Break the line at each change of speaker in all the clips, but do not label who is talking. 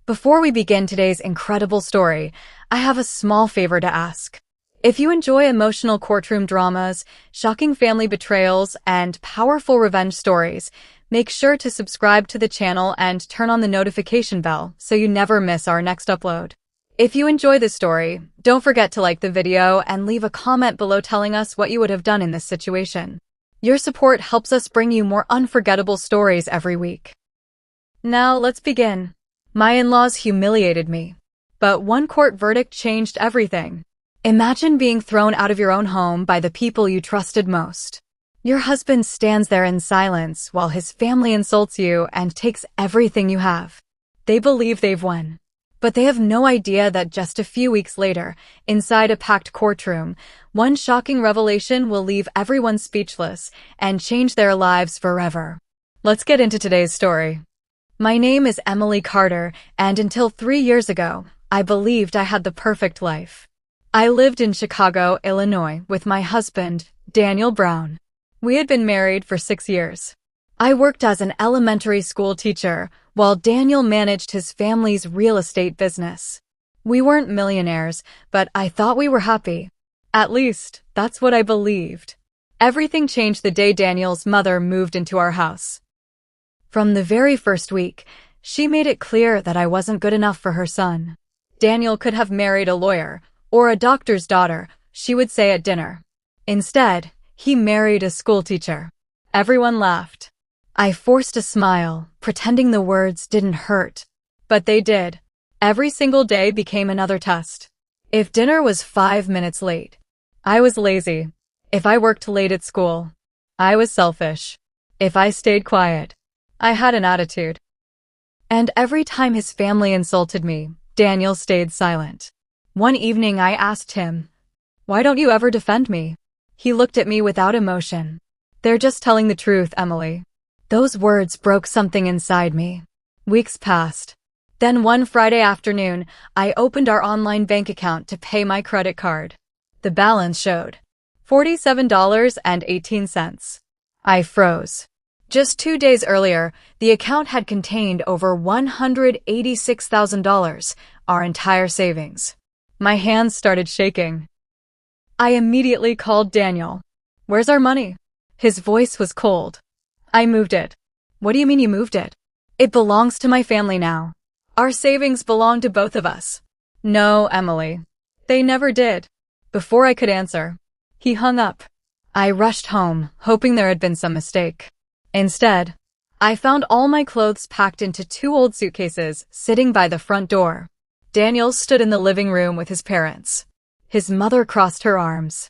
Before we begin today's incredible story, I have a small favor to ask. If you enjoy emotional courtroom dramas, shocking family betrayals, and powerful revenge stories, make sure to subscribe to the channel and turn on the notification bell so you never miss our next upload. If you enjoy this story, don't forget to like the video and leave a comment below telling us what you would have done in this situation. Your support helps us bring you more unforgettable stories every week. Now, let's begin. My in-laws humiliated me, but one court verdict changed everything. Imagine being thrown out of your own home by the people you trusted most. Your husband stands there in silence while his family insults you and takes everything you have. They believe they've won, but they have no idea that just a few weeks later, inside a packed courtroom, one shocking revelation will leave everyone speechless and change their lives forever. Let's get into today's story. My name is Emily Carter, and until 3 years ago, I believed I had the perfect life. I lived in Chicago, Illinois, with my husband, Daniel Brown. We had been married for 6 years. I worked as an elementary school teacher, while Daniel managed his family's real estate business. We weren't millionaires, but I thought we were happy. At least, that's what I believed. Everything changed the day Daniel's mother moved into our house. From the very first week, she made it clear that I wasn't good enough for her son. Daniel could have married a lawyer, or a doctor's daughter, she would say at dinner. Instead, he married a schoolteacher. Everyone laughed. I forced a smile, pretending the words didn't hurt. But they did. Every single day became another test. If dinner was 5 minutes late, I was lazy. If I worked late at school, I was selfish. If I stayed quiet, I had an attitude. And every time his family insulted me, Daniel stayed silent. One evening I asked him, "Why don't you ever defend me?" He looked at me without emotion. "They're just telling the truth, Emily." Those words broke something inside me. Weeks passed. Then one Friday afternoon, I opened our online bank account to pay my credit card. The balance showed $47.18. I froze. Just 2 days earlier, the account had contained over $186,000, our entire savings. My hands started shaking. I immediately called Daniel. "Where's our money?" His voice was cold. "I moved it." "What do you mean you moved it?" "It belongs to my family now. Our savings belong to both of us." "No, Emily. They never did." Before I could answer, he hung up. I rushed home, hoping there had been some mistake. Instead, I found all my clothes packed into 2 old suitcases sitting by the front door. Daniel stood in the living room with his parents. His mother crossed her arms.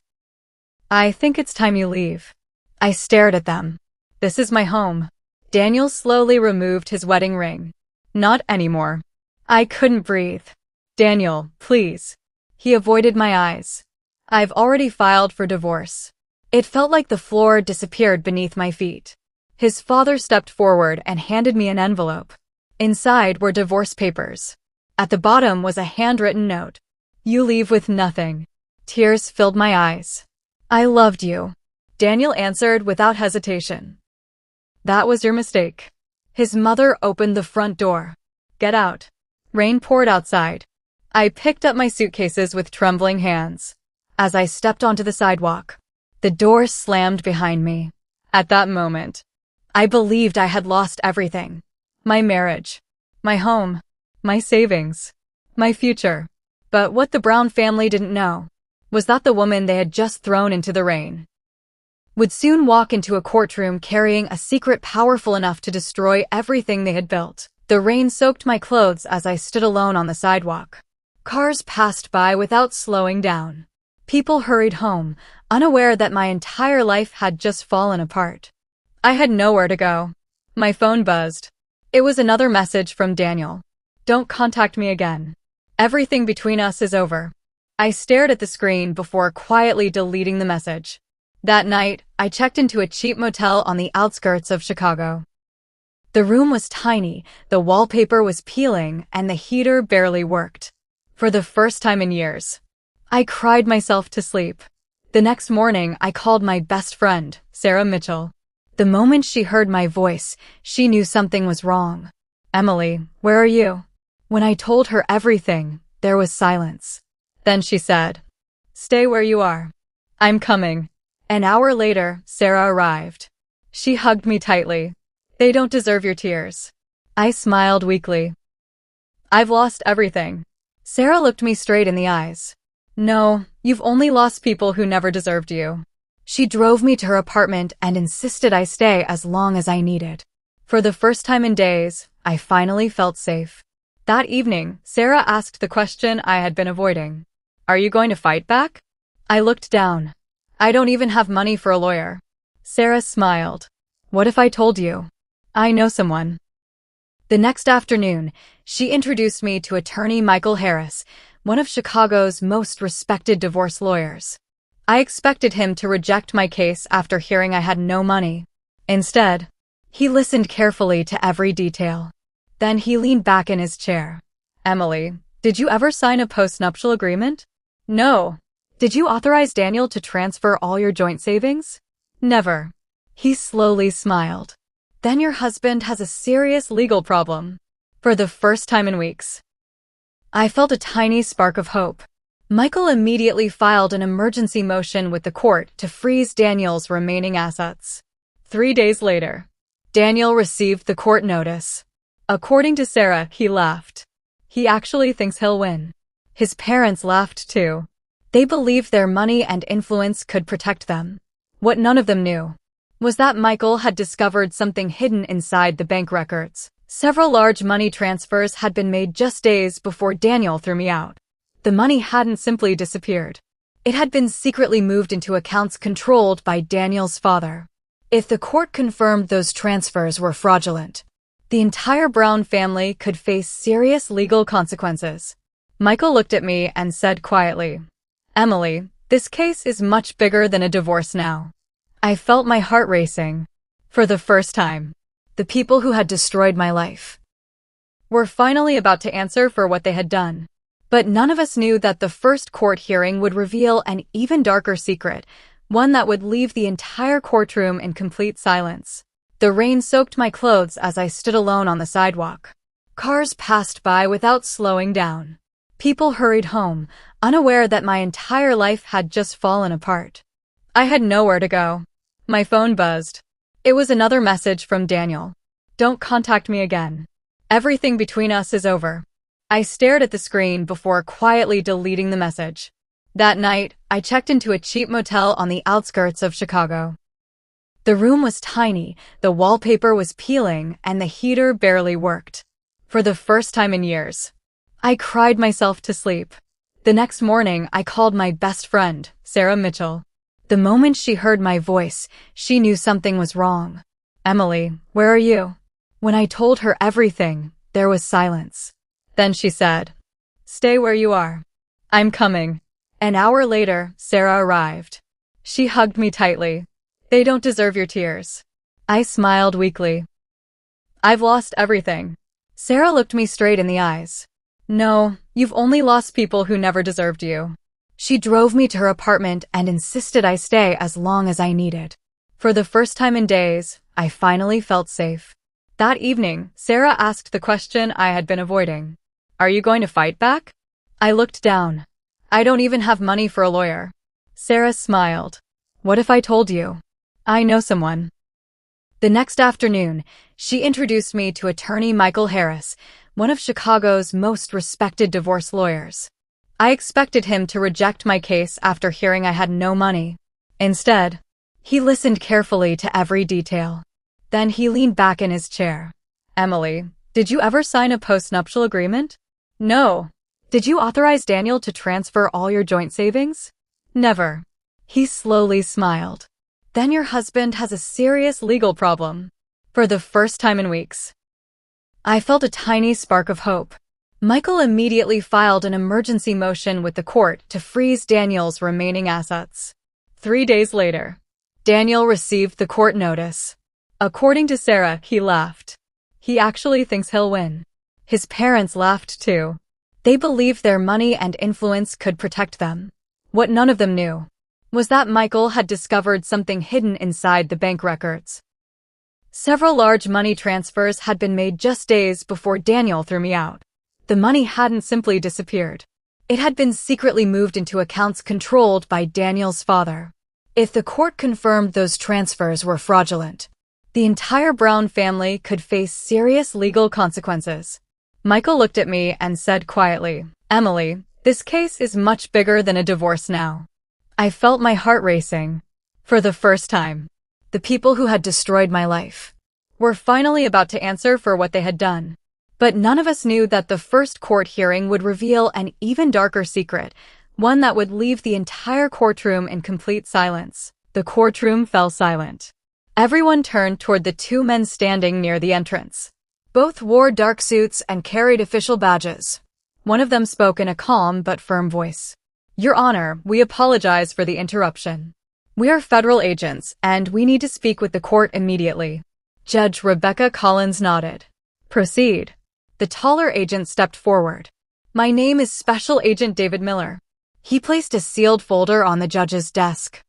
"I think it's time you leave." I stared at them. "This is my home." Daniel slowly removed his wedding ring. "Not anymore." I couldn't breathe. "Daniel, please." He avoided my eyes. "I've already filed for divorce." It felt like the floor disappeared beneath my feet. His father stepped forward and handed me an envelope. Inside were divorce papers. At the bottom was a handwritten note. "You leave with nothing." Tears filled my eyes. "I loved you," Daniel answered without hesitation. "That was your mistake." His mother opened the front door. "Get out." Rain poured outside. I picked up my suitcases with trembling hands. As I stepped onto the sidewalk, the door slammed behind me. At that moment, I believed I had lost everything. My marriage, my home, my savings, my future. But what the Brown family didn't know was that the woman they had just thrown into the rain would soon walk into a courtroom carrying a secret powerful enough to destroy everything they had built. The rain soaked my clothes as I stood alone on the sidewalk. Cars passed by without slowing down. People hurried home, unaware that my entire life had just fallen apart. I had nowhere to go. My phone buzzed. It was another message from Daniel. "Don't contact me again. Everything between us is over." I stared at the screen before quietly deleting the message. That night, I checked into a cheap motel on the outskirts of Chicago. The room was tiny, the wallpaper was peeling, and the heater barely worked. For the first time in years, I cried myself to sleep. The next morning, I called my best friend, Sarah Mitchell. The moment she heard my voice, she knew something was wrong. "Emily, where are you?" When I told her everything, there was silence. Then she said, "Stay where you are. I'm coming." An hour later, Sarah arrived. She hugged me tightly. "They don't deserve your tears." I smiled weakly. "I've lost everything." Sarah looked me straight in the eyes. "No, you've only lost people who never deserved you." She drove me to her apartment and insisted I stay as long as I needed. For the first time in days, I finally felt safe. That evening, Sarah asked the question I had been avoiding. "Are you going to fight back?" I looked down. "I don't even have money for a lawyer." Sarah smiled. "What if I told you? I know someone." The next afternoon, she introduced me to attorney Michael Harris, one of Chicago's most respected divorce lawyers. I expected him to reject my case after hearing I had no money. Instead, he listened carefully to every detail. Then he leaned back in his chair. "Emily, did you ever sign a postnuptial agreement?" "No." "Did you authorize Daniel to transfer all your joint savings?" "Never." He slowly smiled. "Then your husband has a serious legal problem." For the first time in weeks, I felt a tiny spark of hope. Michael immediately filed an emergency motion with the court to freeze Daniel's remaining assets. 3 days later, Daniel received the court notice. According to Sarah, he laughed. He actually thinks he'll win. His parents laughed too. They believed their money and influence could protect them. What none of them knew was that Michael had discovered something hidden inside the bank records. Several large money transfers had been made just days before Daniel threw me out. The money hadn't simply disappeared. It had been secretly moved into accounts controlled by Daniel's father. If the court confirmed those transfers were fraudulent, the entire Brown family could face serious legal consequences. Michael looked at me and said quietly, "Emily, this case is much bigger than a divorce now." I felt my heart racing. For the first time, the people who had destroyed my life were finally about to answer for what they had done. But none of us knew that the first court hearing would reveal an even darker secret, one that would leave the entire courtroom in complete silence. The rain soaked my clothes as I stood alone on the sidewalk. Cars passed by without slowing down. People hurried home, unaware that my entire life had just fallen apart. I had nowhere to go. My phone buzzed. It was another message from Daniel. "Don't contact me again. Everything between us is over." I stared at the screen before quietly deleting the message. That night, I checked into a cheap motel on the outskirts of Chicago. The room was tiny, the wallpaper was peeling, and the heater barely worked. For the first time in years, I cried myself to sleep. The next morning, I called my best friend, Sarah Mitchell. The moment she heard my voice, she knew something was wrong. "Emily, where are you?" When I told her everything, there was silence. Then she said, "Stay where you are. I'm coming." An hour later, Sarah arrived. She hugged me tightly. "They don't deserve your tears." I smiled weakly. "I've lost everything." Sarah looked me straight in the eyes. "No, you've only lost people who never deserved you." She drove me to her apartment and insisted I stay as long as I needed. For the first time in days, I finally felt safe. That evening, Sarah asked the question I had been avoiding. "Are you going to fight back?" I looked down. "I don't even have money for a lawyer." Sarah smiled. "What if I told you? I know someone." The next afternoon, she introduced me to attorney Michael Harris, one of Chicago's most respected divorce lawyers. I expected him to reject my case after hearing I had no money. Instead, he listened carefully to every detail. Then he leaned back in his chair. "Emily, did you ever sign a postnuptial agreement?" "No." "Did you authorize Daniel to transfer all your joint savings?" "Never." He slowly smiled. "Then your husband has a serious legal problem." For the first time in weeks, I felt a tiny spark of hope. Michael immediately filed an emergency motion with the court to freeze Daniel's remaining assets. 3 days later, Daniel received the court notice. According to Sarah, he laughed. He actually thinks he'll win. His parents laughed too. They believed their money and influence could protect them. What none of them knew was that Michael had discovered something hidden inside the bank records. Several large money transfers had been made just days before Daniel threw me out. The money hadn't simply disappeared. It had been secretly moved into accounts controlled by Daniel's father. If the court confirmed those transfers were fraudulent, the entire Brown family could face serious legal consequences. Michael looked at me and said quietly, "Emily, this case is much bigger than a divorce now." I felt my heart racing. For the first time, the people who had destroyed my life were finally about to answer for what they had done. But none of us knew that the first court hearing would reveal an even darker secret, one that would leave the entire courtroom in complete silence. The courtroom fell silent. Everyone turned toward the two men standing near the entrance. Both wore dark suits and carried official badges. One of them spoke in a calm but firm voice. "Your Honor, we apologize for the interruption. We are federal agents, and we need to speak with the court immediately." Judge Rebecca Collins nodded. "Proceed." The taller agent stepped forward. "My name is Special Agent David Miller." He placed a sealed folder on the judge's desk.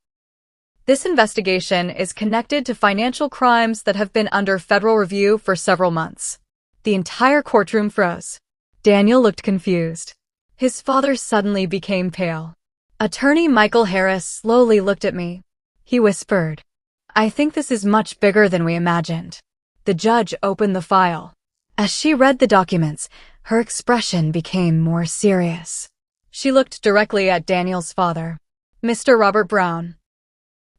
"This investigation is connected to financial crimes that have been under federal review for several months." The entire courtroom froze. Daniel looked confused. His father suddenly became pale. Attorney Michael Harris slowly looked at me. He whispered, "I think this is much bigger than we imagined." The judge opened the file. As she read the documents, her expression became more serious. She looked directly at Daniel's father. "Mr. Robert Brown,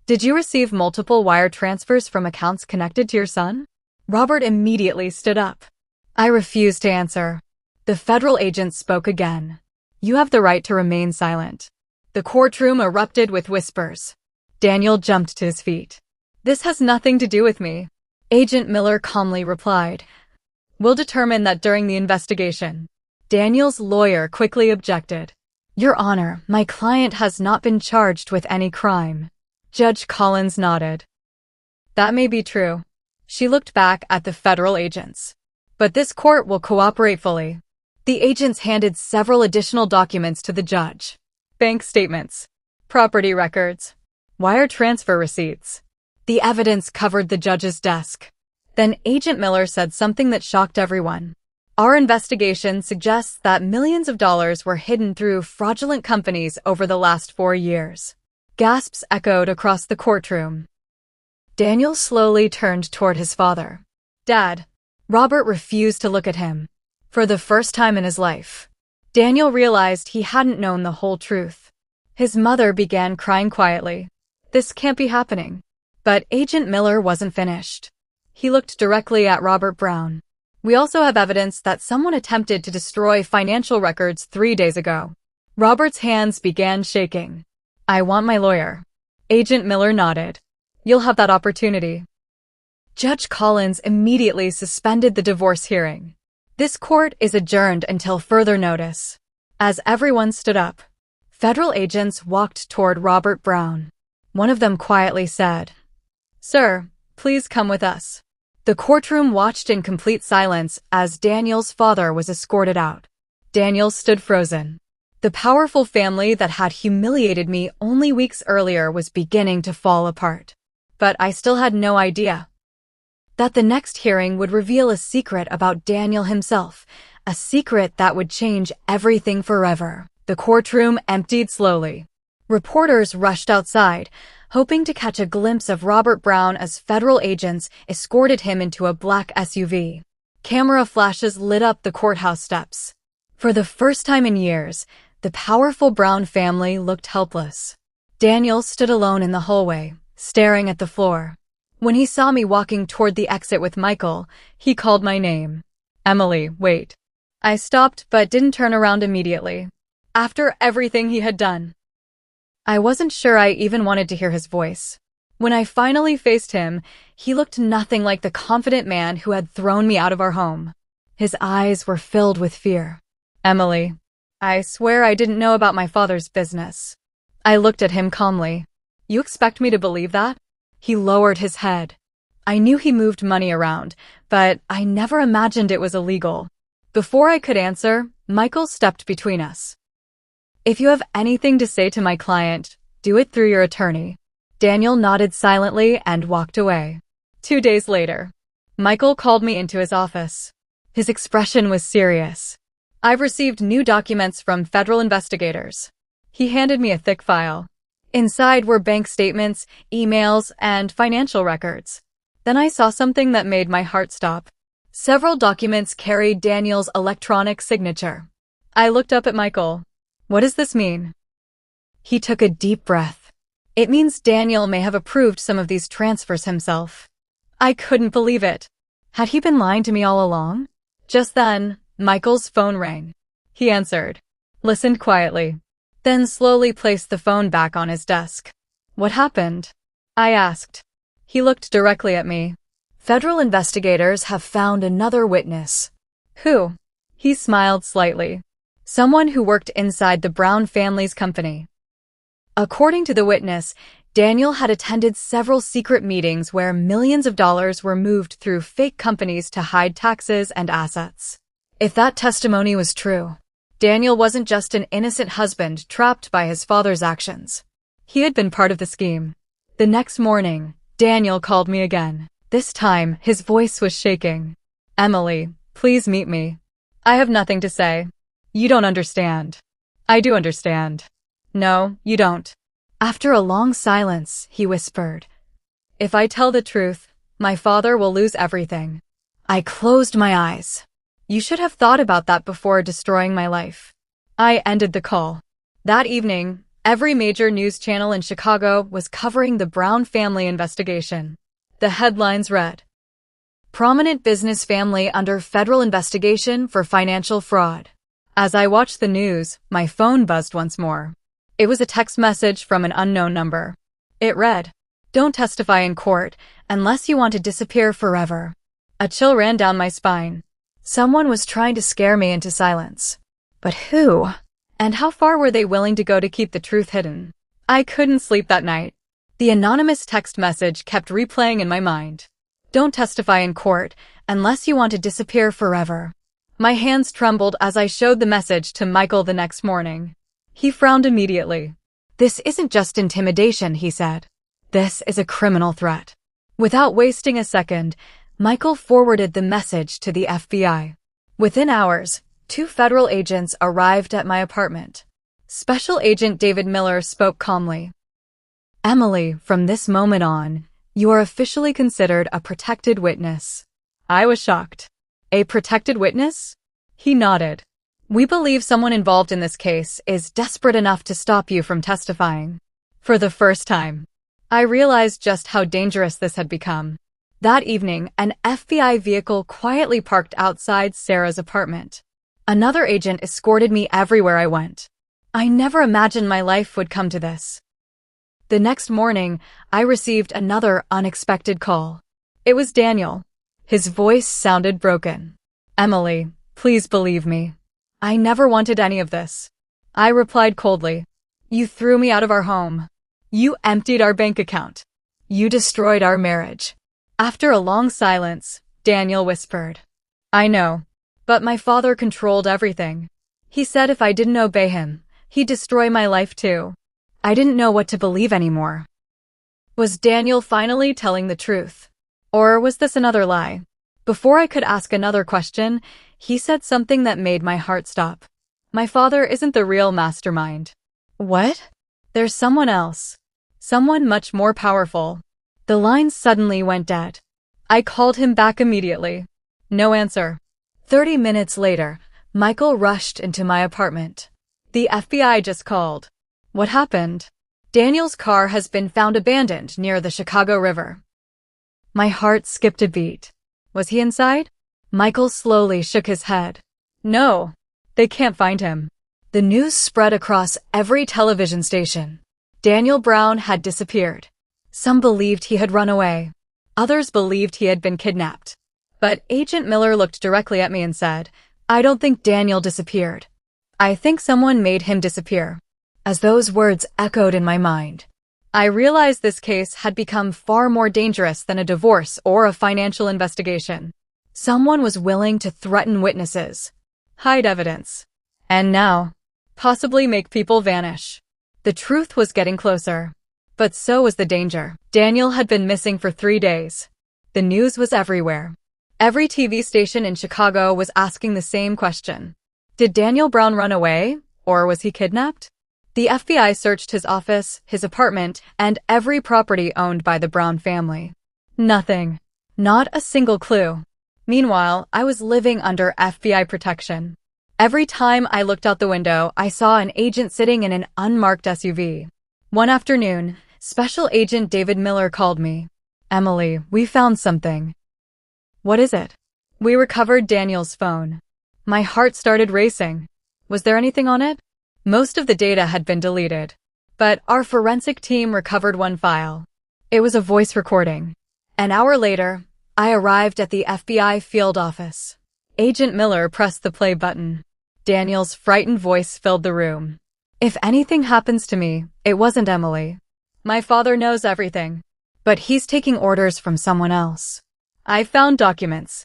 did you receive multiple wire transfers from accounts connected to your son?" Robert immediately stood up. I refused to answer. The federal agent spoke again. "You have the right to remain silent." The courtroom erupted with whispers. Daniel jumped to his feet. "This has nothing to do with me," Agent Miller calmly replied. "We'll determine that during the investigation." Daniel's lawyer quickly objected. "Your Honor, my client has not been charged with any crime." Judge Collins nodded. "That may be true." She looked back at the federal agents. "But this court will cooperate fully." The agents handed several additional documents to the judge. Bank statements, property records, wire transfer receipts. The evidence covered the judge's desk. Then Agent Miller said something that shocked everyone. "Our investigation suggests that millions of dollars were hidden through fraudulent companies over the last 4 years." Gasps echoed across the courtroom. Daniel slowly turned toward his father. "Dad." Robert refused to look at him. For the first time in his life, Daniel realized he hadn't known the whole truth. His mother began crying quietly. "This can't be happening." But Agent Miller wasn't finished. He looked directly at Robert Brown. "We also have evidence that someone attempted to destroy financial records 3 days ago." Robert's hands began shaking. "I want my lawyer." Agent Miller nodded. "You'll have that opportunity." Judge Collins immediately suspended the divorce hearing. This court is adjourned until further notice. As everyone stood up, federal agents walked toward Robert Brown. One of them quietly said, "Sir, please come with us." The courtroom watched in complete silence as Daniel's father was escorted out. Daniel stood frozen. The powerful family that had humiliated me only weeks earlier was beginning to fall apart. But I still had no idea that the next hearing would reveal a secret about Daniel himself, a secret that would change everything forever. The courtroom emptied slowly. Reporters rushed outside, hoping to catch a glimpse of Robert Brown as federal agents escorted him into a black SUV. Camera flashes lit up the courthouse steps. For the first time in years, the powerful Brown family looked helpless. Daniel stood alone in the hallway, staring at the floor. When he saw me walking toward the exit with Michael, he called my name. "Emily, wait." I stopped but didn't turn around immediately. After everything he had done, I wasn't sure I even wanted to hear his voice. When I finally faced him, he looked nothing like the confident man who had thrown me out of our home. His eyes were filled with fear. "Emily, I swear I didn't know about my father's business." I looked at him calmly. "You expect me to believe that?" He lowered his head. I knew he moved money around, but I never imagined it was illegal. Before I could answer, Michael stepped between us. "If you have anything to say to my client, do it through your attorney." Daniel nodded silently and walked away. 2 days later, Michael called me into his office. His expression was serious. I've received new documents from federal investigators. He handed me a thick file. Inside were bank statements, emails, and financial records. Then I saw something that made my heart stop. Several documents carried Daniel's electronic signature. I looked up at Michael. What does this mean? He took a deep breath. It means Daniel may have approved some of these transfers himself. I couldn't believe it. Had he been lying to me all along? Just then, Michael's phone rang. He answered, listened quietly, then slowly placed the phone back on his desk. What happened? I asked. He looked directly at me. Federal investigators have found another witness. Who? He smiled slightly. Someone who worked inside the Brown family's company. According to the witness, Daniel had attended several secret meetings where millions of dollars were moved through fake companies to hide taxes and assets. If that testimony was true, Daniel wasn't just an innocent husband trapped by his father's actions. He had been part of the scheme. The next morning, Daniel called me again. This time, his voice was shaking. Emily, please meet me. I have nothing to say. You don't understand. I do understand. No, you don't. After a long silence, he whispered, if I tell the truth, my father will lose everything. I closed my eyes. You should have thought about that before destroying my life. I ended the call. That evening, every major news channel in Chicago was covering the Brown family investigation. The headlines read, Prominent business family under federal investigation for financial fraud. As I watched the news, my phone buzzed once more. It was a text message from an unknown number. It read, don't testify in court unless you want to disappear forever. A chill ran down my spine. Someone was trying to scare me into silence. But who? And how far were they willing to go to keep the truth hidden? I couldn't sleep that night. The anonymous text message kept replaying in my mind. Don't testify in court unless you want to disappear forever. My hands trembled as I showed the message to Michael the next morning. He frowned immediately. This isn't just intimidation, he said. This is a criminal threat. Without wasting a second, Michael forwarded the message to the FBI. Within hours, 2 federal agents arrived at my apartment. Special Agent David Miller spoke calmly. Emily, from this moment on, you are officially considered a protected witness. I was shocked. A protected witness? He nodded. We believe someone involved in this case is desperate enough to stop you from testifying. For the first time, I realized just how dangerous this had become. That evening, an FBI vehicle quietly parked outside Sarah's apartment. Another agent escorted me everywhere I went. I never imagined my life would come to this. The next morning, I received another unexpected call. It was Daniel. His voice sounded broken. Emily, please believe me. I never wanted any of this. I replied coldly. You threw me out of our home. You emptied our bank account. You destroyed our marriage. After a long silence, Daniel whispered, I know, but my father controlled everything. He said if I didn't obey him, he'd destroy my life too. I didn't know what to believe anymore. Was Daniel finally telling the truth? Or was this another lie? Before I could ask another question, he said something that made my heart stop. My father isn't the real mastermind. What? There's someone else. Someone much more powerful. The line suddenly went dead. I called him back immediately. No answer. 30 minutes later, Michael rushed into my apartment. The FBI just called. What happened? Daniel's car has been found abandoned near the Chicago River. My heart skipped a beat. Was he inside? Michael slowly shook his head. No, they can't find him. The news spread across every television station. Daniel Brown had disappeared. Some believed he had run away. Others believed he had been kidnapped. But Agent Miller looked directly at me and said, I don't think Daniel disappeared. I think someone made him disappear. As those words echoed in my mind, I realized this case had become far more dangerous than a divorce or a financial investigation. Someone was willing to threaten witnesses, hide evidence, and now, possibly make people vanish. The truth was getting closer. But so was the danger. Daniel had been missing for 3 days. The news was everywhere. Every TV station in Chicago was asking the same question. Did Daniel Brown run away, or was he kidnapped? The FBI searched his office, his apartment, and every property owned by the Brown family. Nothing. Not a single clue. Meanwhile, I was living under FBI protection. Every time I looked out the window, I saw an agent sitting in an unmarked SUV. One afternoon, Special Agent David Miller called me. "Emily, we found something." "What is it?" "We recovered Daniel's phone." My heart started racing. Was there anything on it? Most of the data had been deleted, but our forensic team recovered one file. It was a voice recording. An hour later, I arrived at the FBI field office. Agent Miller pressed the play button. Daniel's frightened voice filled the room. "If anything happens to me, it wasn't Emily. My father knows everything, but he's taking orders from someone else." I found documents.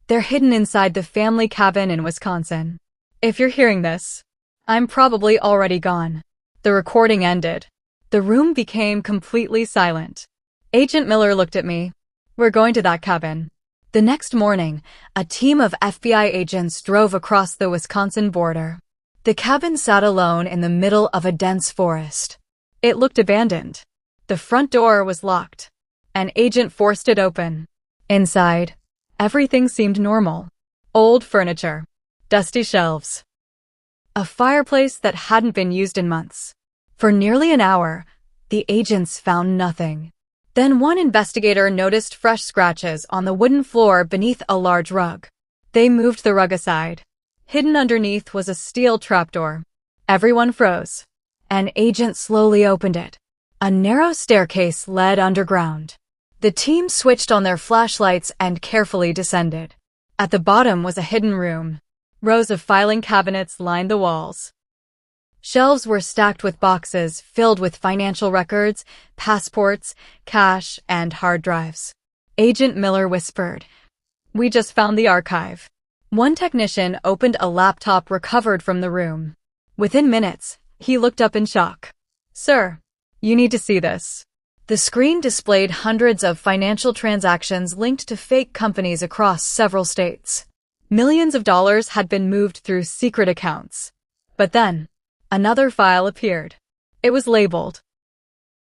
They're hidden inside the family cabin in Wisconsin. If you're hearing this, I'm probably already gone. The recording ended. The room became completely silent. Agent Miller looked at me. "We're going to that cabin." The next morning, a team of FBI agents drove across the Wisconsin border. The cabin sat alone in the middle of a dense forest. It looked abandoned. The front door was locked. An agent forced it open. Inside, everything seemed normal. Old furniture, dusty shelves, a fireplace that hadn't been used in months. For nearly an hour, the agents found nothing. Then one investigator noticed fresh scratches on the wooden floor beneath a large rug. They moved the rug aside. Hidden underneath was a steel trapdoor. Everyone froze. An agent slowly opened it. A narrow staircase led underground. The team switched on their flashlights and carefully descended. At the bottom was a hidden room. Rows of filing cabinets lined the walls. Shelves were stacked with boxes filled with financial records, passports, cash, and hard drives. Agent Miller whispered, "We just found the archive." One technician opened a laptop recovered from the room. Within minutes, he looked up in shock. "Sir, you need to see this." The screen displayed hundreds of financial transactions linked to fake companies across several states. Millions of dollars had been moved through secret accounts. But then, another file appeared. It was labeled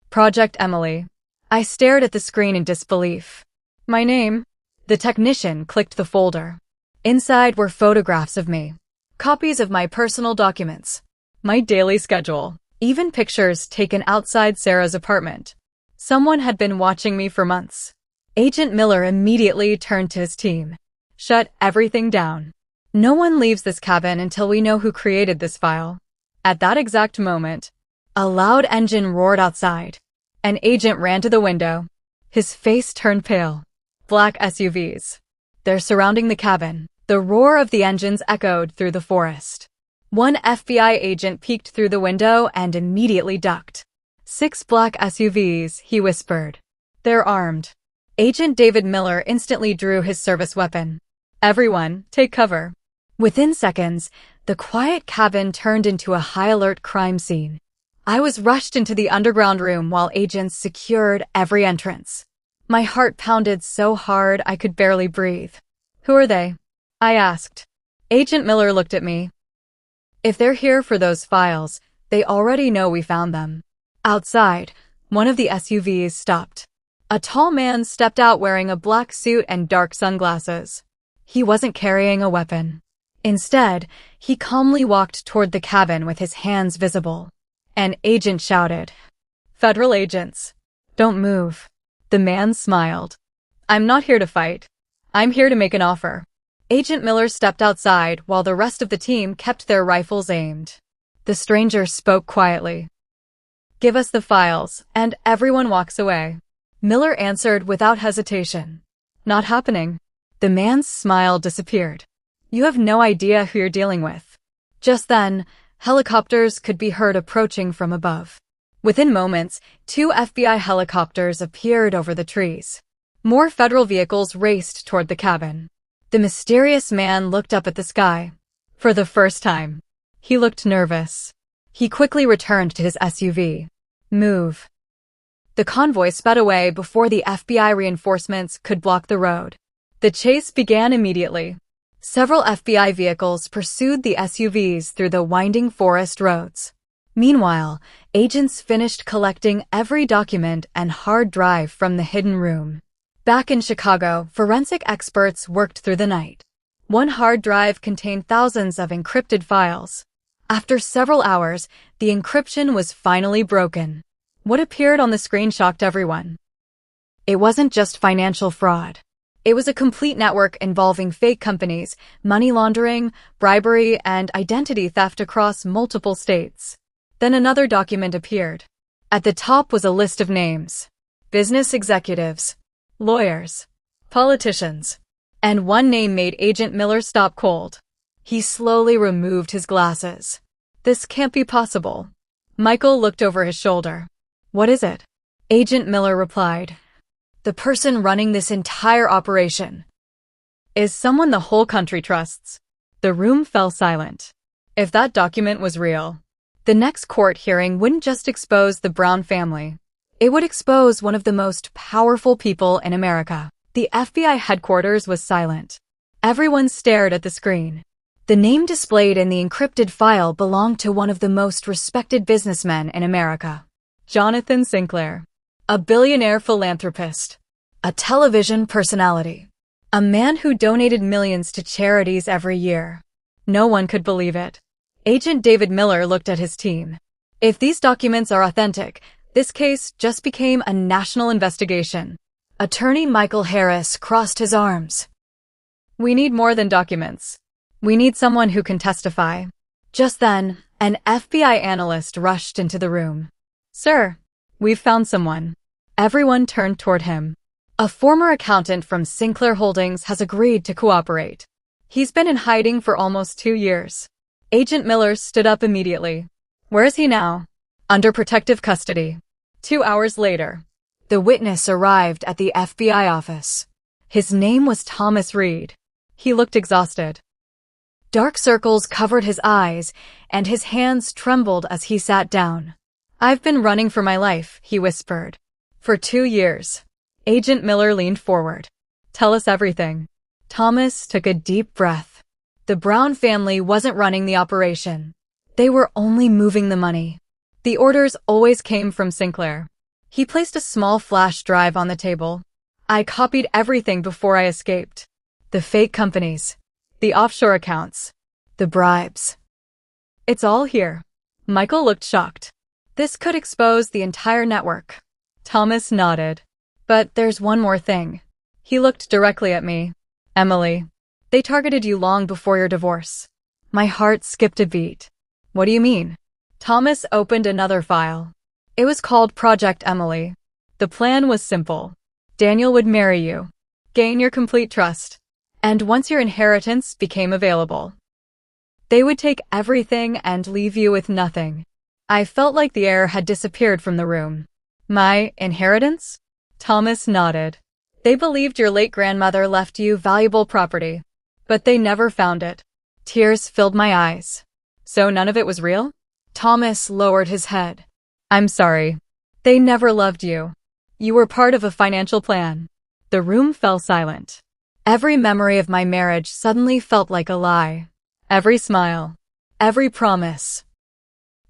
Project Emily. I stared at the screen in disbelief. "My name?" The technician clicked the folder. Inside were photographs of me, copies of my personal documents, my daily schedule, even pictures taken outside Sarah's apartment. Someone had been watching me for months. Agent Miller immediately turned to his team. "Shut everything down. No one leaves this cabin until we know who created this file." At that exact moment, a loud engine roared outside. An agent ran to the window. His face turned pale. Black SUVs. They're surrounding the cabin. The roar of the engines echoed through the forest. One FBI agent peeked through the window and immediately ducked. 6 black SUVs, he whispered. "They're armed." Agent David Miller instantly drew his service weapon. "Everyone, take cover." Within seconds, the quiet cabin turned into a high-alert crime scene. I was rushed into the underground room while agents secured every entrance. My heart pounded so hard I could barely breathe. "Who are they?" I asked. Agent Miller looked at me. "If they're here for those files, they already know we found them." Outside, one of the SUVs stopped. A tall man stepped out wearing a black suit and dark sunglasses. He wasn't carrying a weapon. Instead, he calmly walked toward the cabin with his hands visible. An agent shouted, "Federal agents, don't move." The man smiled. "I'm not here to fight. I'm here to make an offer." Agent Miller stepped outside while the rest of the team kept their rifles aimed. The stranger spoke quietly. "Give us the files, and everyone walks away." Miller answered without hesitation. "Not happening." The man's smile disappeared. "You have no idea who you're dealing with." Just then, helicopters could be heard approaching from above. Within moments, 2 FBI helicopters appeared over the trees. More federal vehicles raced toward the cabin. The mysterious man looked up at the sky. For the first time, he looked nervous. He quickly returned to his SUV. "Move." The convoy sped away before the FBI reinforcements could block the road. The chase began immediately. Several FBI vehicles pursued the SUVs through the winding forest roads. Meanwhile, agents finished collecting every document and hard drive from the hidden room. Back in Chicago, forensic experts worked through the night. One hard drive contained thousands of encrypted files. After several hours, the encryption was finally broken. What appeared on the screen shocked everyone. It wasn't just financial fraud. It was a complete network involving fake companies, money laundering, bribery, and identity theft across multiple states. Then another document appeared. At the top was a list of names. Business executives, lawyers, politicians. And one name made Agent Miller stop cold. He slowly removed his glasses. This can't be possible. Michael looked over his shoulder. What is it? Agent Miller replied. The person running this entire operation is someone the whole country trusts. The room fell silent. If that document was real, the next court hearing wouldn't just expose the Brown family. It would expose one of the most powerful people in America. The FBI headquarters was silent. Everyone stared at the screen. The name displayed in the encrypted file belonged to one of the most respected businessmen in America. Jonathan Sinclair. A billionaire philanthropist. A television personality. A man who donated millions to charities every year. No one could believe it. Agent David Miller looked at his team. If these documents are authentic, this case just became a national investigation. Attorney Michael Harris crossed his arms. We need more than documents. We need someone who can testify. Just then, an FBI analyst rushed into the room. Sir, we've found someone. Everyone turned toward him. A former accountant from Sinclair Holdings has agreed to cooperate. He's been in hiding for almost 2 years. Agent Miller stood up immediately. Where is he now? Under protective custody. 2 hours later, the witness arrived at the FBI office. His name was Thomas Reed. He looked exhausted. Dark circles covered his eyes, and his hands trembled as he sat down. I've been running for my life, he whispered. For 2 years. Agent Miller leaned forward. Tell us everything. Thomas took a deep breath. The Brown family wasn't running the operation. They were only moving the money. The orders always came from Sinclair. He placed a small flash drive on the table. I copied everything before I escaped. The fake companies. The offshore accounts. The bribes. It's all here. Michael looked shocked. This could expose the entire network. Thomas nodded. But there's one more thing. He looked directly at me. Emily. They targeted you long before your divorce. My heart skipped a beat. What do you mean? Thomas opened another file. It was called Project Emily. The plan was simple. Daniel would marry you, gain your complete trust, and once your inheritance became available, they would take everything and leave you with nothing. I felt like the air had disappeared from the room. My inheritance? Thomas nodded. They believed your late grandmother left you valuable property, but they never found it. Tears filled my eyes. So none of it was real? Thomas lowered his head. I'm sorry. They never loved you. You were part of a financial plan. The room fell silent. Every memory of my marriage suddenly felt like a lie. Every smile. Every promise.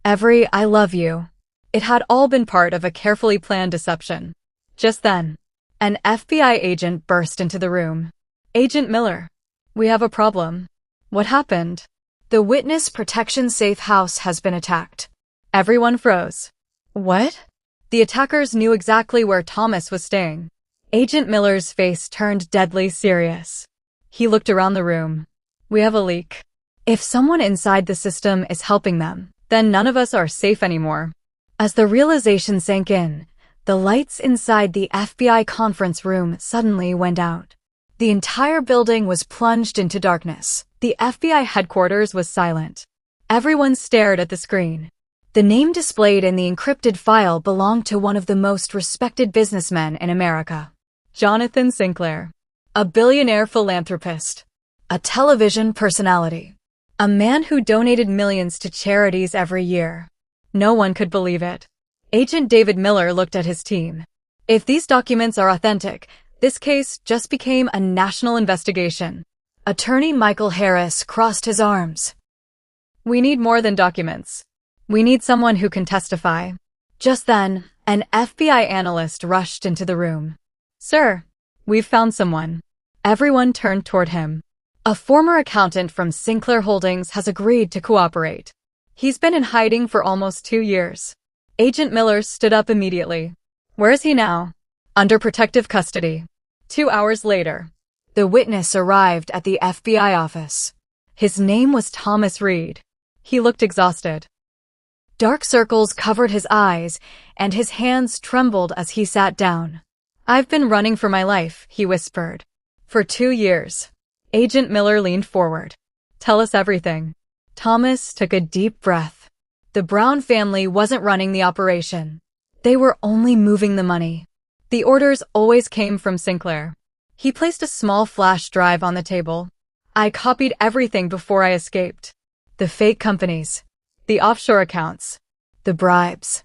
Every I love you. It had all been part of a carefully planned deception. Just then, an FBI agent burst into the room. Agent Miller. We have a problem. What happened? The witness protection safe house has been attacked. Everyone froze. What? The attackers knew exactly where Thomas was staying. Agent Miller's face turned deadly serious. He looked around the room. We have a leak. If someone inside the system is helping them, then none of us are safe anymore. As the realization sank in, the lights inside the FBI conference room suddenly went out. The entire building was plunged into darkness. The FBI headquarters was silent. Everyone stared at the screen. The name displayed in the encrypted file belonged to one of the most respected businessmen in America. Jonathan Sinclair. A billionaire philanthropist. A television personality. A man who donated millions to charities every year. No one could believe it. Agent David Miller looked at his team. If these documents are authentic, this case just became a national investigation. Attorney Michael Harris crossed his arms. We need more than documents. We need someone who can testify. Just then, an FBI analyst rushed into the room. Sir, we've found someone. Everyone turned toward him. A former accountant from Sinclair Holdings has agreed to cooperate. He's been in hiding for almost 2 years. Agent Miller stood up immediately. Where is he now? Under protective custody. 2 hours later, the witness arrived at the FBI office. His name was Thomas Reed. He looked exhausted. Dark circles covered his eyes, and his hands trembled as he sat down. I've been running for my life, he whispered. For 2 years. Agent Miller leaned forward. Tell us everything. Thomas took a deep breath. The Brown family wasn't running the operation. They were only moving the money. The orders always came from Sinclair. He placed a small flash drive on the table. I copied everything before I escaped. The fake companies. The offshore accounts. The bribes.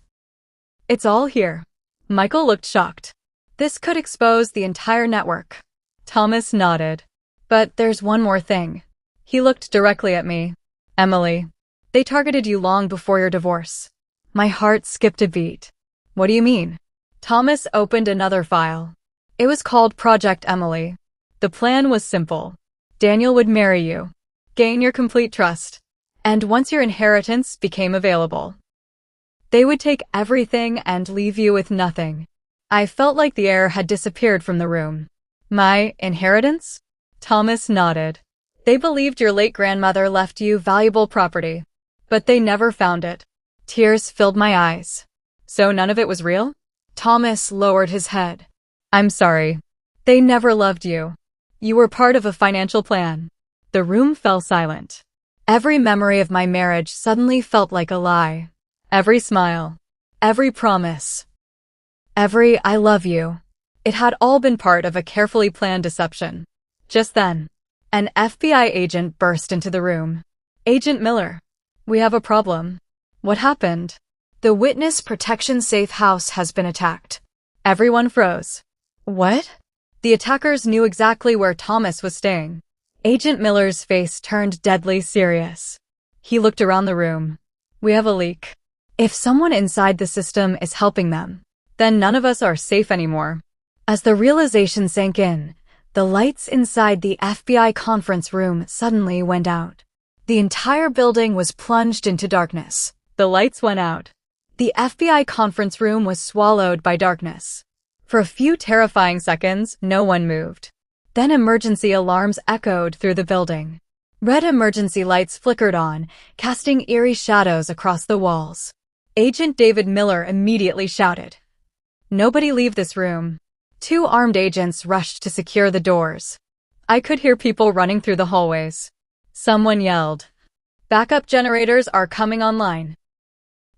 It's all here. Michael looked shocked. This could expose the entire network. Thomas nodded. But there's one more thing. He looked directly at me. Emily, they targeted you long before your divorce. My heart skipped a beat. What do you mean? Thomas opened another file. It was called Project Emily. The plan was simple. Daniel would marry you, gain your complete trust, and once your inheritance became available, they would take everything and leave you with nothing. I felt like the air had disappeared from the room. My inheritance? Thomas nodded. They believed your late grandmother left you valuable property, but they never found it. Tears filled my eyes. So none of it was real? Thomas lowered his head. I'm sorry. They never loved you. You were part of a financial plan. The room fell silent. Every memory of my marriage suddenly felt like a lie. Every smile. Every promise. Every I love you. It had all been part of a carefully planned deception. Just then, an FBI agent burst into the room. Agent Miller, we have a problem. What happened? The witness protection safe house has been attacked. Everyone froze. What? The attackers knew exactly where Thomas was staying. Agent Miller's face turned deadly serious. He looked around the room. We have a leak. If someone inside the system is helping them, then none of us are safe anymore. As the realization sank in, the lights inside the FBI conference room suddenly went out. The entire building was plunged into darkness. The lights went out. The FBI conference room was swallowed by darkness. For a few terrifying seconds, no one moved. Then emergency alarms echoed through the building. Red emergency lights flickered on, casting eerie shadows across the walls. Agent David Miller immediately shouted, "Nobody leave this room." 2 armed agents rushed to secure the doors. I could hear people running through the hallways. Someone yelled, "Backup generators are coming online."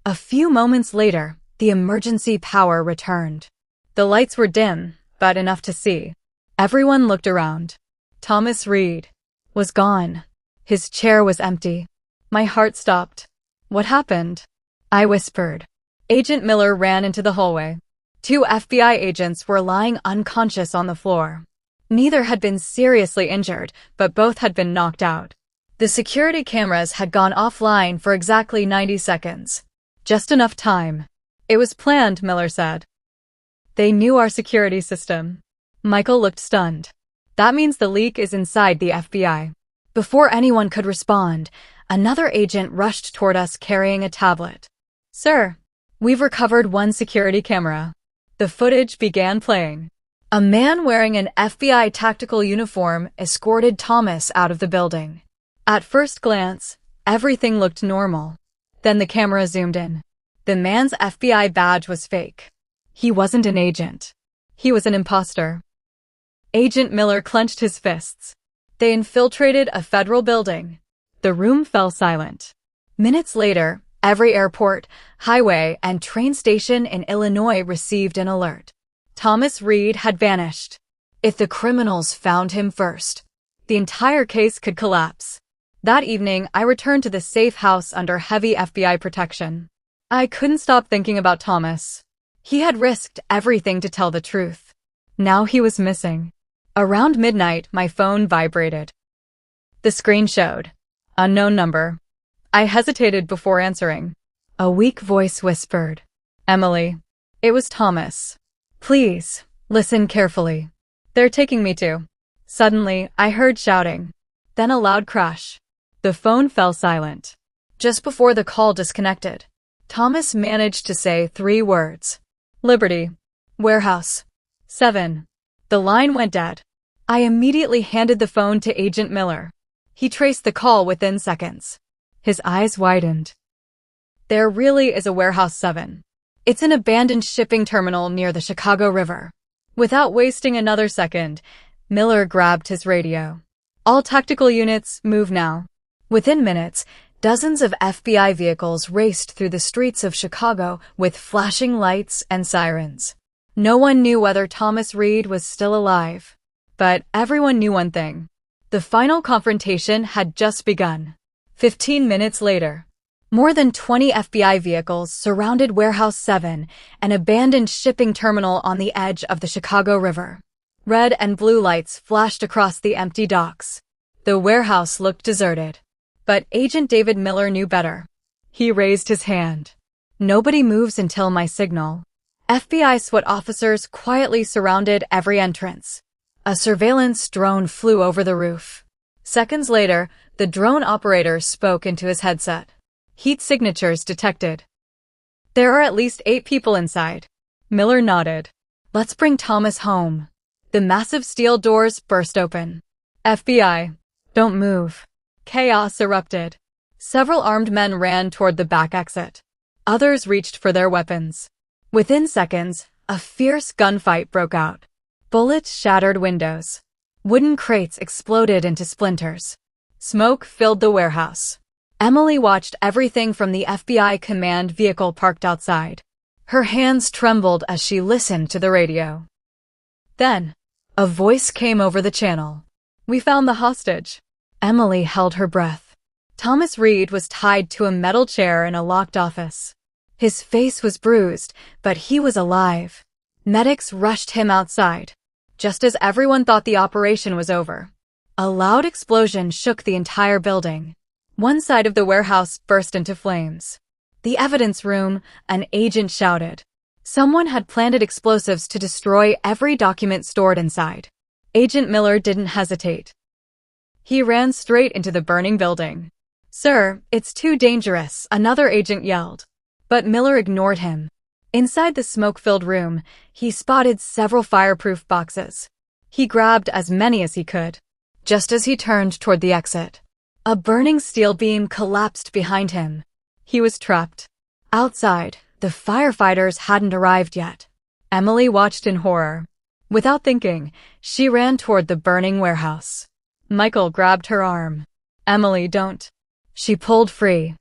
A few moments later, the emergency power returned. The lights were dim, but enough to see. Everyone looked around. Thomas Reed was gone. His chair was empty. My heart stopped. What happened? I whispered. Agent Miller ran into the hallway. 2 FBI agents were lying unconscious on the floor. Neither had been seriously injured, but both had been knocked out. The security cameras had gone offline for exactly 90 seconds. Just enough time. It was planned, Miller said. They knew our security system. Michael looked stunned. That means the leak is inside the FBI. Before anyone could respond, another agent rushed toward us carrying a tablet. Sir, we've recovered 1 security camera. The footage began playing. A man wearing an FBI tactical uniform escorted Thomas out of the building. At first glance, everything looked normal. Then the camera zoomed in. The man's FBI badge was fake. He wasn't an agent. He was an imposter. Agent Miller clenched his fists. They infiltrated a federal building. The room fell silent. Minutes later, every airport, highway, and train station in Illinois received an alert. Thomas Reed had vanished. If the criminals found him first, the entire case could collapse. That evening, I returned to the safe house under heavy FBI protection. I couldn't stop thinking about Thomas. He had risked everything to tell the truth. Now he was missing. Around midnight, my phone vibrated. The screen showed. Unknown number. I hesitated before answering. A weak voice whispered, "Emily." It was Thomas. "Please, listen carefully. They're taking me to." Suddenly, I heard shouting. Then a loud crash. The phone fell silent. Just before the call disconnected, Thomas managed to say 3 words. "Liberty. Warehouse. 7. The line went dead. I immediately handed the phone to Agent Miller. He traced the call within seconds. His eyes widened. There really is a Warehouse 7. It's an abandoned shipping terminal near the Chicago River. Without wasting another second, Miller grabbed his radio. "All tactical units, move now." Within minutes, dozens of FBI vehicles raced through the streets of Chicago with flashing lights and sirens. No one knew whether Thomas Reed was still alive. But everyone knew one thing. The final confrontation had just begun. 15 minutes later, more than 20 FBI vehicles surrounded Warehouse 7, an abandoned shipping terminal on the edge of the Chicago River. Red and blue lights flashed across the empty docks. The warehouse looked deserted. But Agent David Miller knew better. He raised his hand. "Nobody moves until my signal." FBI SWAT officers quietly surrounded every entrance. A surveillance drone flew over the roof. Seconds later, the drone operator spoke into his headset. "Heat signatures detected. There are at least 8 people inside." Miller nodded. "Let's bring Thomas home." The massive steel doors burst open. "FBI, don't move." Chaos erupted. Several armed men ran toward the back exit. Others reached for their weapons. Within seconds, a fierce gunfight broke out. Bullets shattered windows. Wooden crates exploded into splinters. Smoke filled the warehouse. Emily watched everything from the FBI command vehicle parked outside. Her hands trembled as she listened to the radio. Then, a voice came over the channel. "We found the hostage." Emily held her breath. Thomas Reed was tied to a metal chair in a locked office. His face was bruised, but he was alive. Medics rushed him outside. Just as everyone thought the operation was over, a loud explosion shook the entire building. One side of the warehouse burst into flames. The evidence room, an agent shouted. Someone had planted explosives to destroy every document stored inside. Agent Miller didn't hesitate. He ran straight into the burning building. "Sir, it's too dangerous," another agent yelled. But Miller ignored him. Inside the smoke-filled room, he spotted several fireproof boxes. He grabbed as many as he could. Just as he turned toward the exit, a burning steel beam collapsed behind him. He was trapped. Outside, the firefighters hadn't arrived yet. Emily watched in horror. Without thinking, she ran toward the burning warehouse. Michael grabbed her arm. "Emily, don't." She pulled free.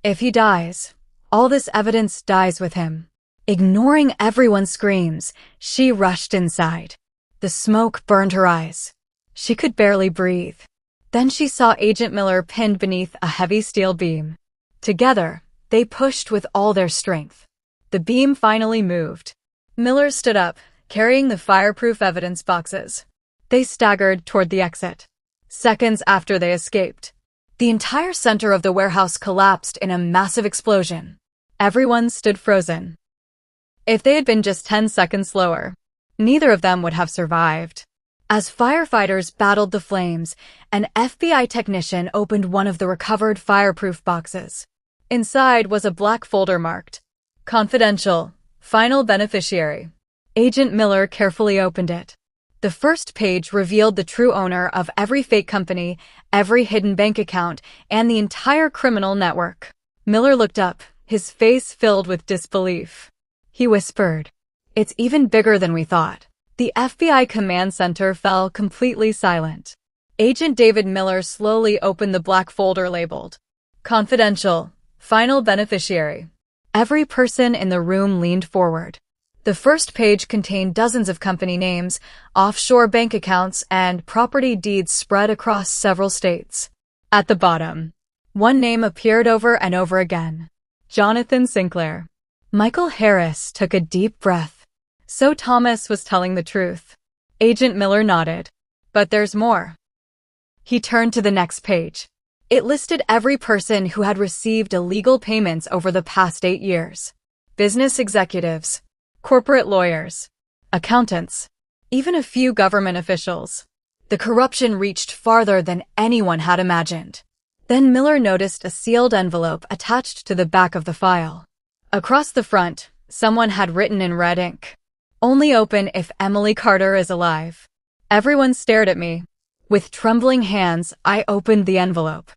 "If he dies, all this evidence dies with him." Ignoring everyone's screams, she rushed inside. The smoke burned her eyes. She could barely breathe. Then she saw Agent Miller pinned beneath a heavy steel beam. Together, they pushed with all their strength. The beam finally moved. Miller stood up, carrying the fireproof evidence boxes. They staggered toward the exit. Seconds after they escaped, the entire center of the warehouse collapsed in a massive explosion. Everyone stood frozen. If they had been just 10 seconds slower, neither of them would have survived. As firefighters battled the flames, an FBI technician opened one of the recovered fireproof boxes. Inside was a black folder marked, "Confidential, Final Beneficiary." Agent Miller carefully opened it. The first page revealed the true owner of every fake company, every hidden bank account, and the entire criminal network. Miller looked up, his face filled with disbelief. He whispered, "It's even bigger than we thought." The FBI command center fell completely silent. Agent David Miller slowly opened the black folder labeled, "Confidential, Final Beneficiary." Every person in the room leaned forward. The first page contained dozens of company names, offshore bank accounts, and property deeds spread across several states. At the bottom, one name appeared over and over again: Jonathan Sinclair. Michael Harris took a deep breath. So Thomas was telling the truth. Agent Miller nodded. "But there's more." He turned to the next page. It listed every person who had received illegal payments over the past 8 years. Business executives, corporate lawyers, accountants, even a few government officials. The corruption reached farther than anyone had imagined. Then Miller noticed a sealed envelope attached to the back of the file. Across the front, someone had written in red ink, "Only open if Emily Carter is alive." Everyone stared at me. With trembling hands, I opened the envelope.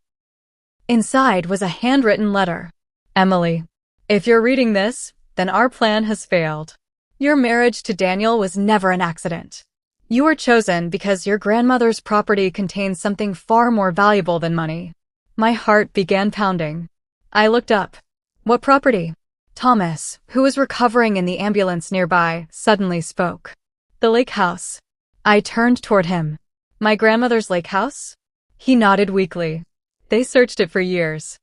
Inside was a handwritten letter. "Emily, if you're reading this, then our plan has failed. Your marriage to Daniel was never an accident. You were chosen because your grandmother's property contains something far more valuable than money." My heart began pounding. I looked up. "What property?" Thomas, who was recovering in the ambulance nearby, suddenly spoke. "The lake house." I turned toward him. "My grandmother's lake house?" He nodded weakly. "They searched it for years.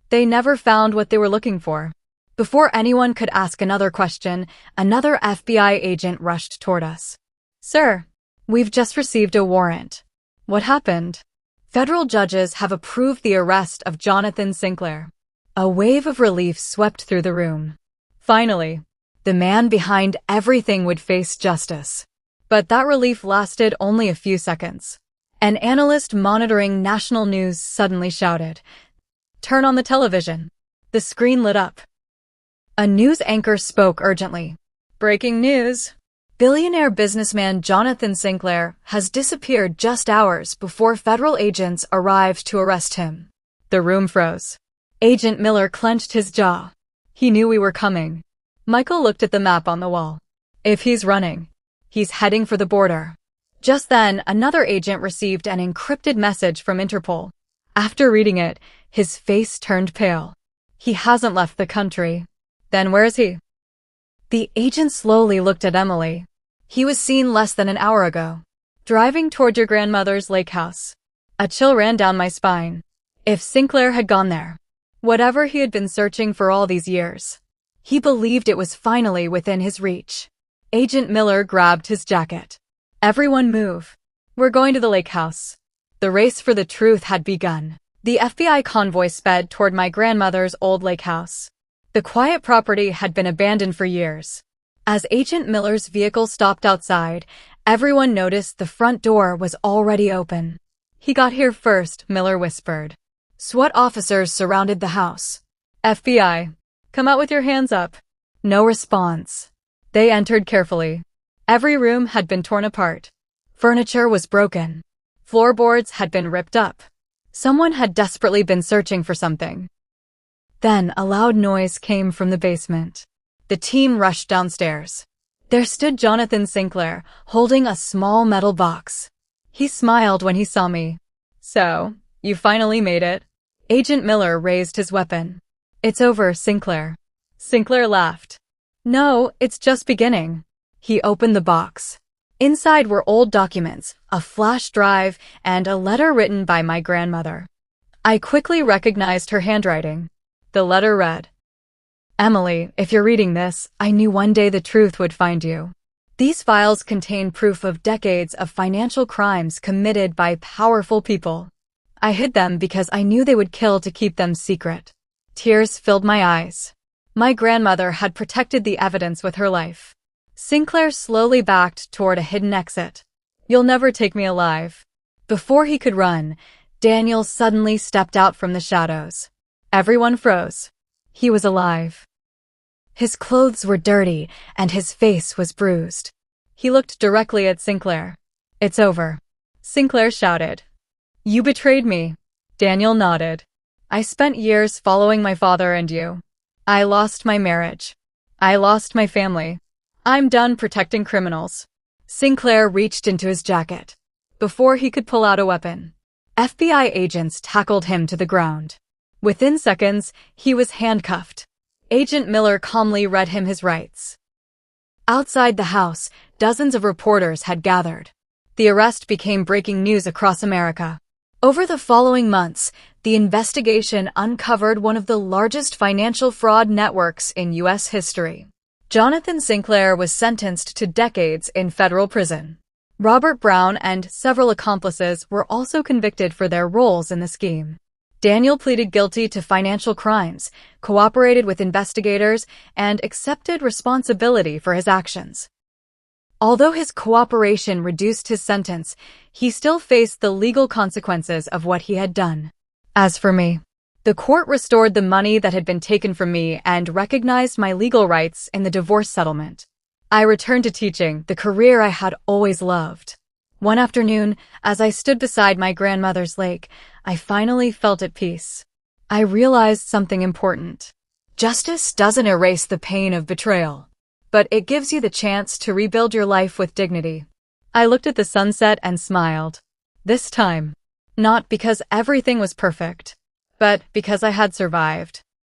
They never found what they were looking for." Before anyone could ask another question, another FBI agent rushed toward us. "Sir, we've just received a warrant." "What happened?" "Federal judges have approved the arrest of Jonathan Sinclair." A wave of relief swept through the room. Finally, the man behind everything would face justice. But that relief lasted only a few seconds. An analyst monitoring national news suddenly shouted, "Turn on the television." The screen lit up. A news anchor spoke urgently. "Breaking news. Billionaire businessman Jonathan Sinclair has disappeared just hours before federal agents arrived to arrest him." The room froze. Agent Miller clenched his jaw. He knew we were coming. Michael looked at the map on the wall. "If he's running, he's heading for the border." Just then, another agent received an encrypted message from Interpol. After reading it, his face turned pale. "He hasn't left the country." "Then where is he?" The agent slowly looked at Emily. "He was seen less than an hour ago, driving toward your grandmother's lake house." A chill ran down my spine. If Sinclair had gone there, whatever he had been searching for all these years, he believed it was finally within his reach. Agent Miller grabbed his jacket. "Everyone move. We're going to the lake house." The race for the truth had begun. The FBI convoy sped toward my grandmother's old lake house. The quiet property had been abandoned for years. As Agent Miller's vehicle stopped outside, everyone noticed the front door was already open. "He got here first," Miller whispered. SWAT officers surrounded the house. "FBI, come out with your hands up." No response. They entered carefully. Every room had been torn apart. Furniture was broken. Floorboards had been ripped up. Someone had desperately been searching for something. Then a loud noise came from the basement. The team rushed downstairs. There stood Jonathan Sinclair, holding a small metal box. He smiled when he saw me. "So, you finally made it." Agent Miller raised his weapon. "It's over, Sinclair." Sinclair laughed. "No, it's just beginning." He opened the box. Inside were old documents, a flash drive, and a letter written by my grandmother. I quickly recognized her handwriting. The letter read, "Emily, if you're reading this, I knew one day the truth would find you. These files contain proof of decades of financial crimes committed by powerful people. I hid them because I knew they would kill to keep them secret." Tears filled my eyes. My grandmother had protected the evidence with her life. Sinclair slowly backed toward a hidden exit. "You'll never take me alive." Before he could run, Daniel suddenly stepped out from the shadows. Everyone froze. He was alive. His clothes were dirty, and his face was bruised. He looked directly at Sinclair. "It's over." Sinclair shouted. "You betrayed me." Daniel nodded. "I spent years following my father and you. I lost my marriage. I lost my family. I'm done protecting criminals." Sinclair reached into his jacket. Before he could pull out a weapon, FBI agents tackled him to the ground. Within seconds, he was handcuffed. Agent Miller calmly read him his rights. Outside the house, dozens of reporters had gathered. The arrest became breaking news across America. Over the following months, the investigation uncovered one of the largest financial fraud networks in U.S. history. Jonathan Sinclair was sentenced to decades in federal prison. Robert Brown and several accomplices were also convicted for their roles in the scheme. Daniel pleaded guilty to financial crimes, cooperated with investigators, and accepted responsibility for his actions. Although his cooperation reduced his sentence, he still faced the legal consequences of what he had done. As for me, the court restored the money that had been taken from me and recognized my legal rights in the divorce settlement. I returned to teaching, the career I had always loved. One afternoon, as I stood beside my grandmother's lake, I finally felt at peace. I realized something important. Justice doesn't erase the pain of betrayal, but it gives you the chance to rebuild your life with dignity. I looked at the sunset and smiled. This time, not because everything was perfect, but because I had survived.